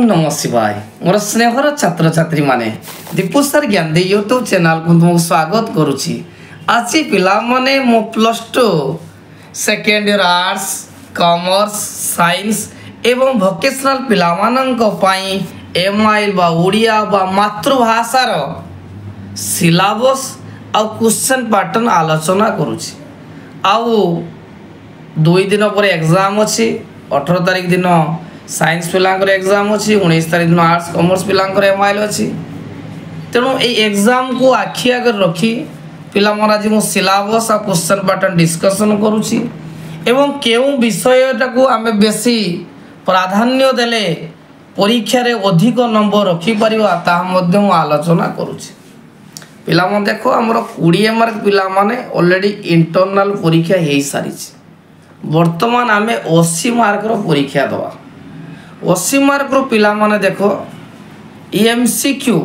नमः शिवाय मोर स्नेहर छात्र छात्री माने दीपुसर ज्ञान यूट्यूब चैनल को तुमको स्वागत करुछि। आज पिला माने मो +2 second year arts commerce science एवं वोकेशनल पिला मानन को पाई एमआईएल बा ओडिया बा मातृभाषार सिलेबस आ क्वेश्चन पैटर्न आलोचना करुछि। आउ 2 दिन पर एग्जाम अछि। 18 तारिख दिन साइंस पिलांकर एग्जाम अच्छी 19 तारिख दिन आर्ट्स कॉमर्स पिलांकर एमआईएल अच्छी। तेणु ये एग्जाम को आखि आगे रखी पिला मन आज मो सिलेबस आ क्वेश्चन पैटर्न डिस्कशन करुछि एवं केउ विषयटा को आमे बेसी प्राधान्य देले परीक्षा रे अधिक नंबर रखी परिबा ता मध्य मो आलोचना करुछि। पिला मन देखो हमर 20 मार्क पिला माने ऑलरेडी इंटरनल परीक्षा हेई सारिछि। वर्तमान आमे 80 मार्क रो परीक्षा दवा। 80 मार्क रो पिला माने देखो MCQ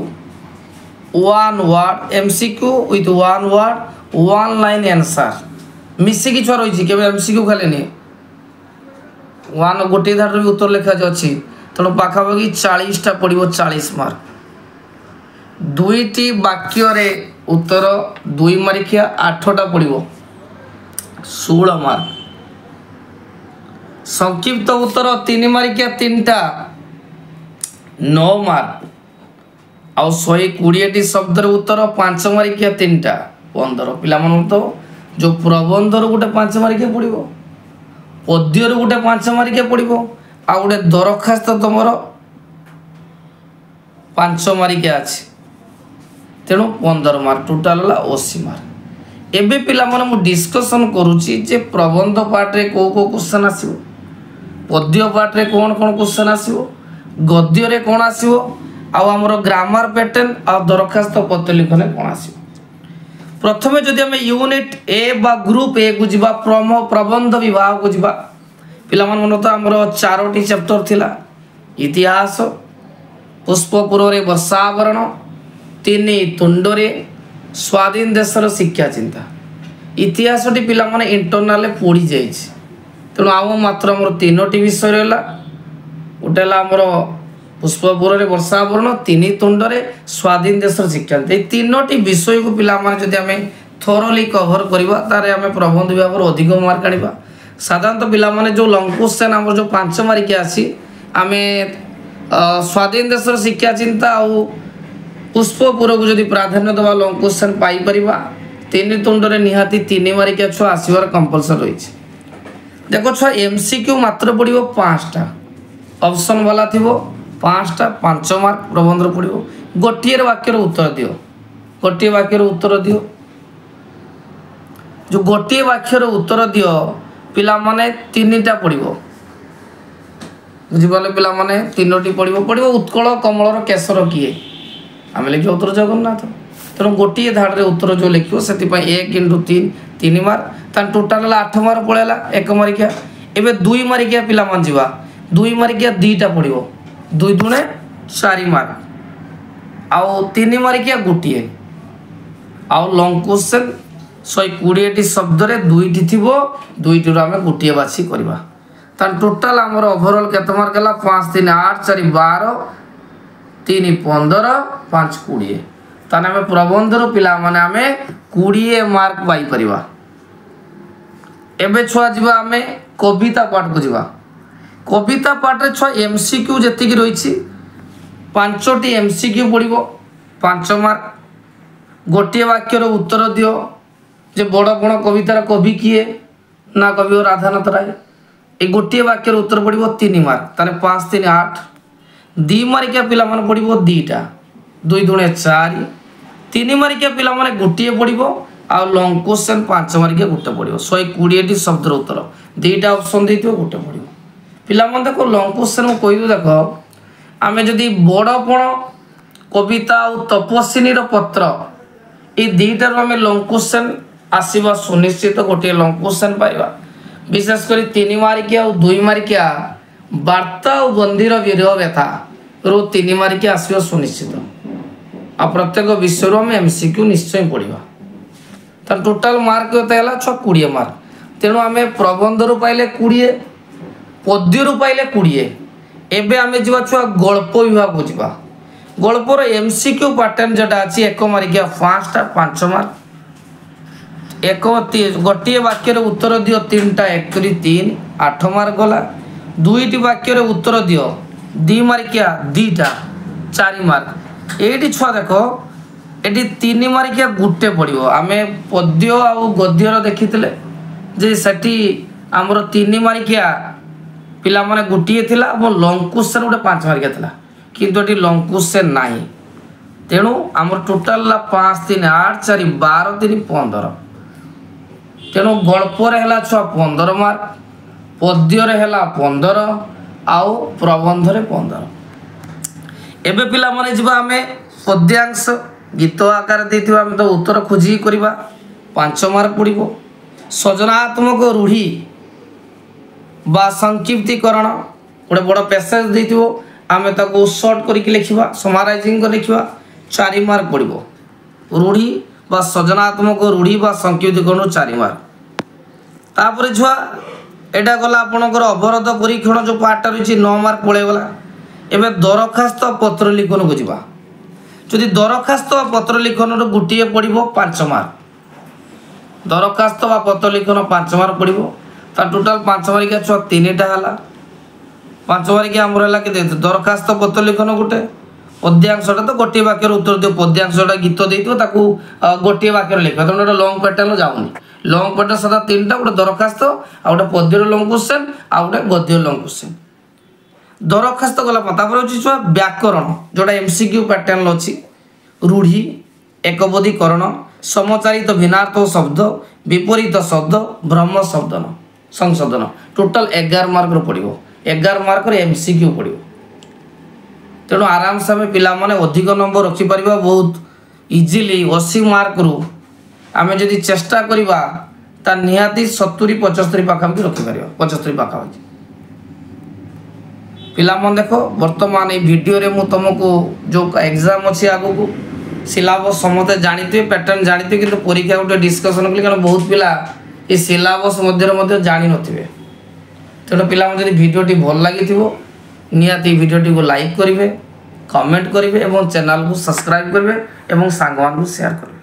1 word MCQ with 1 word 1 line answer मिसी कि छर होइछि केबे एमसीक्यू खाली नै 1 गोटे धार रो उत्तर लिखा जाछि। तनो पाखा बाकी 40 टा पडिबो 40 मार्क। दुईटी वाक्य रे उत्तर 2 मार्किया 8 टा पडिबो 16 मार्क। संक्षिप्त उत्तर 3 मार्किया 3 टा 9 मार्क। आ 120 शब्द उत्तर 5 मार्किया 3 टा 15। पिला मन तो जो प्रबंध रो गोटे 5 मार्किया पड़िबो पद्य रो गोटे 5 मार्किया पड़िबो आ गोटे दरखास्त तमरो 5 मार्किया अछि। तेणु 15 मार्क टोटल 80 मार्क। एबे पिला मन मु डिस्कशन करूची जे प्रबंध पार्ट रे को क्वेश्चन आसीबो पद्य पार्ट रे कौन कौन क्वेश्चन आसीबो गद्य रे कौन आसीबो आ हमरो ग्रामर पैटर्न आ दरखास्त पत्र लिखने कौन आसीबो। प्रथमे जदि हम यूनिट ए बा ग्रुप ए को जिबा प्रबंध विभाग को जिबा पिला मन तो हमरो 4टी चैप्टर थिला। इतिहास पुष्पपुर रे वर्षावरण 3 तुंड रे स्वाधीन देशर शिक्षा चिंता। इतिहास टी पिला मन इंटरनल पढ़ी जाइछि। तेणु आम मात्र आम 3टी विषय रहा गोटे आमर पुष्पपुर रे वर्षावरण 3 तुंड रे स्वाधीन देश शिक्षा। ये 3टी विषय को पिला माने जदि आमे थोरली कवर करबा तारे आमे प्रबंध विभाग अधिक मार्क आनिबा। साधारणतः पिला माने जो लॉन्ग क्वेश्चन आमर जो 5 मार्क आसी आमे स्वाधीन देश शिक्षा चिंता आउ पुष्पपुर को जदि प्राधान्य दबा लॉन्ग क्वेश्चन पाई परिबा। 3 तुंड रे निहाती 3 मार्क छ आसीबार कंपलसरी रहिछि। देखो छुआ एमसीक्यू मात्र पड़ो 5टा ऑप्शन वाला थिबो 5टा 5 मार्क प्रबंध पड़ो। गोटे वाक्यर उत्तर दियो गोटे वाक्यर उत्तर दियो जो गोटे वाक्यर उत्तर दियो पिला माने 3टा पड़ो बुझिपाले पिला माने 3टी पड़ो उत्कल कमलर केशर किए आम लिखे उत्तर जगन्नाथ। तेणु गोटे धाड़ रे उत्तर जो लिखो से 1 × 3 मार्क ता टोटाल 8 मार्क पड़ेगा 1 मार्किया। एबे 2 मार्किया पिला मान जीवा 2 मार्किया 2टा पड़ो 2 × 4 मार्क आउ 3 मार्किया गोटे आउ लॉन्ग क्वेश्चन 120टी शब्द रे 2टी थिबो 2टी रो हमें गोटे बाछी करबा ता टोटाल हमर ओवरऑल केते मार्क हला 5 3 8 4 12 3 15 5 20 ताने हमें प्रबंध रो पिला माने हमें 20 मार्क पाई परिबा। एबे छुआ जीवा हमें कविता पाठ को जीवा। कविता पाठ रे छुआ एमसीक्यू जति की रहिछि 5टी एमसीक्यू पड़िबो 5 मार्क। गोटे वाक्य रो उत्तर दियो जे बड़ बड़ कवितार कवि किए ना कवि राधानाथ राय। ए गोटे वाक्य रो उत्तर पड़िबो 3 मार्क ताने 5 3 8 2 मार्किया पिला माने पड़िबो 2टा 2 × 4 3 मार्किया पिला माने गोटे पड़िबो आ लॉन्ग क्वेश्चन 5 मार्किया गोटे पड़ो 120टी शब्द उत्तर 2टा ऑप्शन देथियो गोटे पड़ो। पिला मन देखो लॉन्ग क्वेश्चन को कहि दो देखो आमे जदी बड़पण कविता और तपस्विनी रो पत्र ए 2टा रो आमे लॉन्ग क्वेश्चन आसीबा सुनिश्चित गोटे लॉन्ग क्वेश्चन पाइबा। विशेष करी 3 मार्किया और 2 मार्किया वार्ता और बंधीर विरह व्यथा रो 3 मार्किया आसीबा सुनिश्चित। आ प्रत्येक विषय रो आमे एमसीक्यू निश्चय पढ़िबा ता टोटाल मार्क होता है 20 मार्क। तेणु आम प्रबंध रु पाइले 20 पद्य रु पाइले 20 एबे आमे जीवा छुआ गल्प विभाग को जीवा गल्पर एमसीक्यू पैटर्न जोटा अच्छी एक मारिकिया 5टा 5 मार्क एक गोटे वाक्य उत्तर दियो 3टा 1 3 8 मार्क गला 2टी वाक्य उत्तर दियो 2 मार्किया 2टा 4 मार्क एटी छुआ देख एटी 3 मार्किया गुटे पड़ो आम पद्य आ गद्यर देखी जे सेठी आमर 3 मार्किया पिला माने गुटिए थिला मो लॉन्ग क्वेश्चन गोटे 5 मार्किया थिला किंतु एटी लॉन्ग क्वेश्चन नाही तेणु आमर टोटल 5 3 8 4 12 3 15 तेणु गल्पर है छुआ 15 मार्क पद्यर है 15 आउ प्रबंध रे 15 एबे पिला माने जिबा आमे पद्यांश गीत आकार देथिबा आमे तो उत्तर खोजी करबा 5 मार्क पड़िबो सृजनात्मक रूढ़ी बा संक्षिप्तीकरण गोटे बड़ पैसेज देथिबो आमे ताको शॉर्ट करके लिखिबा समराइजिंग कर लिखिबा 4 मार्क पड़िबो रूढ़ी बा सृजनात्मक रूढ़ी बा संक्षिप्तीकरण 4 मार्क तापर छुआ एटा गला आपनकर अवरोध परीक्षण जो पार्ट रही 9 मार्क पड़े गला एबे दरखास्त पत्र लिखन को जिबा जदि दरखास्त पत्र लिखन रो गुटिए पड़िबो 5 मार्क दरखास्त बा पत्र लिखन 5 मार्क पड़िबो ता टोटल 5 मार्क छुआ 3टा हला 5 मार्क हमर हला के दरखास्त पत्र लिखन गुटे पद्यांशटा तो गोटे वाक्य उत्तर दियो पद्यांशटा गीत देइतो ताकू गोटे वाक्य लिखो तो गोटे लॉन्ग पैटर्न जाउनी लॉन्ग पैटर्न सदा 3टा गोटे दरखास्त आ गोटे पद्यर लॉन्ग क्वेश्चन आ गोटे गद्य लॉन्ग क्वेश्चन दरखास्त गला तापर होची छुआ व्याकरण जोटा एमसीक्यू पैटर्न अछि रूढ़ी एकपदीकरण समचारित भिन्नार्थ शब्द विपरीत शब्द भ्रम शब्दन संशोधन टोटल 11 मार्क रो पड़िबो 11 मार्क रे एमसीक्यू पड़िबो तेणु आराम से आम पिला माने अधिक नंबर रखि परिबा बहुत इजीली 80 मार्क रु आम जदि चेष्टा करिबा ता निहाती 70 75 पाखापाखि रखि परिबा 75 पाखापाखि पिला मन देखो वर्तमान ए वीडियो रे मु तुमको जो एग्जाम अछि आगो को सिलेबस समते जानिते पैटर्न जानिते किंतु परीक्षा गोटे डिस्कशन कली कारण बहुत पिला ए सिलेबस मध्य जानि नथिबे तेणु पिला मन जदि वीडियो टी भल लागिथिबो निहाती वीडियो टी को लाइक करिवे कमेंट करिवे एवं चैनल को सब्सक्राइब करिवे एवं सांगवान को शेयर करिवे।